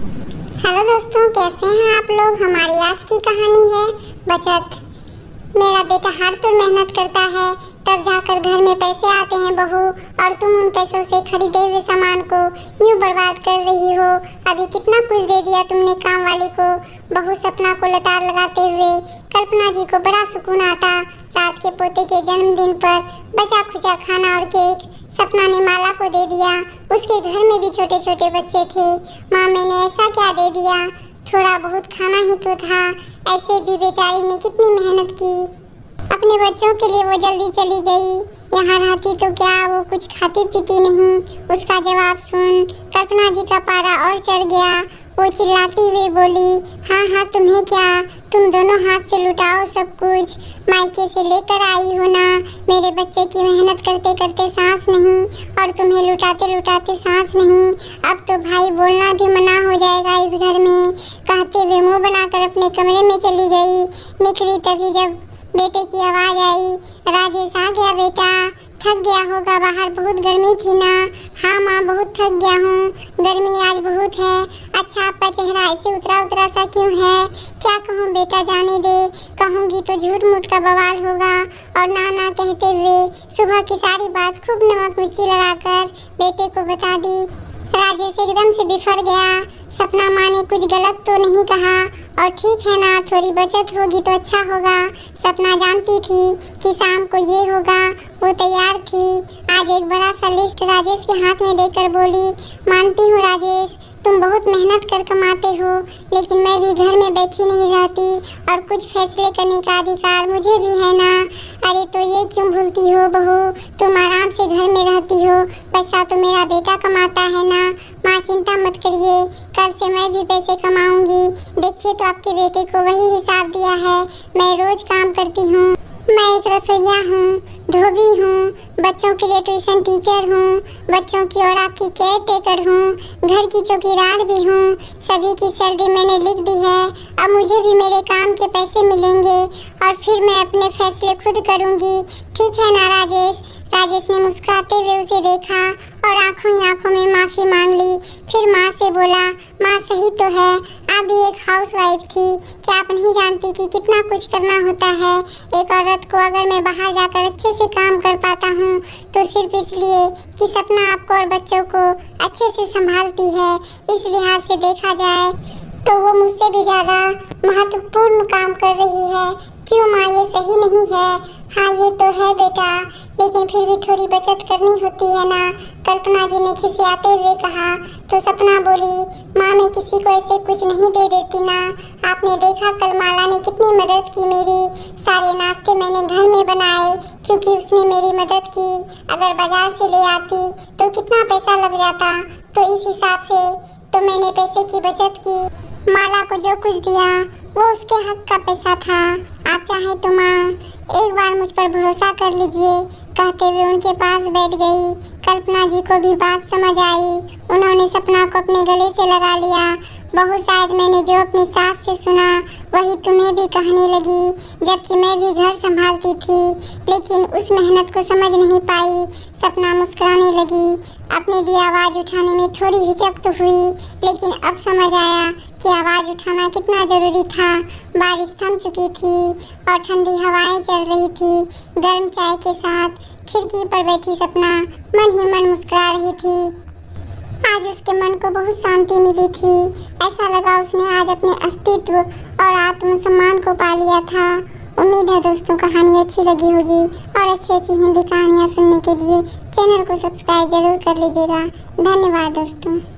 Hello दोस्तों, कैसे हैं आप लोग। हमारी आज की कहानी है बचत। मेरा बेटा हर तो मेहनत करता है, तब जाकर घर में पैसे आते हैं बहू, और तुम उन पैसों से खरीदे हुए सामान को यूं बर्बाद कर रही हो। अभी कितना कुछ दे दिया तुमने काम वाली को। बहू सपना को लताड़ लगाते हुए कल्पना जी को बड़ा सुकून आता। रात के पोते के जन्मदिन पर बचा खुचा खाना और केक सपना ने माला को दे दिया। उसके घर में भी छोटे छोटे बच्चे थे। माँ, मैंने ऐसा क्या दे दिया, थोड़ा बहुत खाना ही तो था। ऐसे भी बेचारी ने कितनी मेहनत की। अपने बच्चों के लिए वो जल्दी चली गई। यहाँ रहती तो क्या वो कुछ खाती पीती नहीं। उसका जवाब सुन कल्पना जी का पारा और चढ़ गया। वो चिल्लाती हुई बोली, हाँ हाँ तुम्हें क्या, तुम दोनों हाथ से लुटाओ सब कुछ। मायके से लेकर आई हो ना। मेरे बच्चे की मेहनत करते करते सांस नहीं, और तुम्हें लुटाते लुटाते सांस नहीं। अब तो भाई बोलना भी मना हो जाएगा इस घर में। कहते हुए मुंह बनाकर अपने कमरे में चली गई। निकली तभी जब बेटे की आवाज़ आई, राजेश आ गया बेटा, थक गया होगा, बाहर बहुत गर्मी थी ना। हाँ माँ, बहुत थक गया हूँ, गर्मी आज बहुत है। अच्छा, आपका चेहरा ऐसे उतरा उतरा सा क्यों है। क्या कहूँ बेटा, जाने दे, कहूँगी तो झूठ मूठ का बवाल होगा। और ना ना कहते हुए सुबह की सारी बात खूब नमक मिर्ची लगाकर बेटे को बता दी। राजेश एकदम से बिफर गया। सपना माँ ने कुछ गलत तो नहीं कहा, और ठीक है ना, थोड़ी बचत होगी तो अच्छा होगा। सपना जानती थी कि शाम को ये होगा, वो तैयार थी। आज एक बड़ा सा लिस्ट राजेश के हाथ में देकर बोली, मानती हूँ राजेश, तुम बहुत मेहनत कर कमाते हो, लेकिन मैं भी घर में बैठी नहीं रहती, और कुछ फैसले करने का अधिकार मुझे भी है ना। अरे तो ये क्यों भूलती हो बहू, तुम आराम से घर में रहती हो, पैसा तो मेरा बेटा कमाता है ना। माँ चिंता मत करिए, कल से मैं भी पैसे कमाऊंगी। देखिए तो आपके बेटे को वही हिसाब दिया है। मैं रोज काम करती हूँ, मैं एक रसोइया हूँ, धोबी हूँ, बच्चों के लिए ट्यूशन टीचर हूँ, बच्चों की और आपकी केयर टेकर हूँ, घर की चौकीदार भी हूँ। सभी की सैलरी मैंने लिख दी है। अब मुझे भी मेरे काम के पैसे मिलेंगे, और फिर मैं अपने फैसले खुद करूँगी। ठीक है ना राजेश। राजेश ने मुस्कुराते हुए उसे देखा और आंखों ही आंखों में माफ़ी मांग ली। फिर माँ से बोला, माँ सही तो है, आप भी एक हाउसवाइफ थी, क्या आप नहीं जानती कि कितना कुछ करना होता है। एक औरत को अगर मैं बाहर जाकर अच्छे से काम कर पाता हूँ तो सिर्फ इसलिए कि सपना आपको और बच्चों को अच्छे से संभालती है। इस लिहाज से देखा जाए तो वो मुझसे भी ज़्यादा महत्वपूर्ण काम कर रही है। क्यों माँ, ये सही नहीं है। हाँ ये तो है बेटा, लेकिन फिर भी थोड़ी बचत करनी होती है ना, कल्पना जी ने खिसियाते हुए कहा। तो सपना बोली, माँ मैं किसी को ऐसे कुछ नहीं दे देती ना। आपने देखा कल माला ने कितनी मदद की मेरी। सारे नाश्ते मैंने घर में बनाए क्योंकि उसने मेरी मदद की। अगर बाजार से ले आती तो कितना पैसा लग जाता, तो इस हिसाब से तो मैंने पैसे की बचत की। माला को जो कुछ दिया वो उसके हक का पैसा था। आप चाहे तो माँ एक बार मुझ पर भरोसा कर लीजिए। कहते हुए उनके पास बैठ गई। कल्पना जी को भी बात समझ आई। उन्होंने सपना को अपने गले से लगा लिया। बहू, शायद मैंने जो अपनी सास से सुना वही तुम्हें भी कहने लगी, जबकि मैं भी घर संभालती थी, लेकिन उस मेहनत को समझ नहीं पाई। सपना मुस्कुराने लगी। अपने लिए आवाज़ उठाने में थोड़ी हिचक तो हुई, लेकिन अब समझ आया कि आवाज़ उठाना कितना ज़रूरी था। बारिश थम चुकी थी और ठंडी हवाएं चल रही थी। गर्म चाय के साथ खिड़की पर बैठी सपना मन ही मन मुस्कुरा रही थी। आज उसके मन को बहुत शांति मिली थी। ऐसा लगा उसने आज अपने अस्तित्व और आत्मसम्मान को पा लिया था। उम्मीद है दोस्तों कहानी अच्छी लगी होगी, और अच्छी अच्छी हिंदी कहानियाँ सुनने के लिए चैनल को सब्सक्राइब जरूर कर लीजिएगा। धन्यवाद दोस्तों।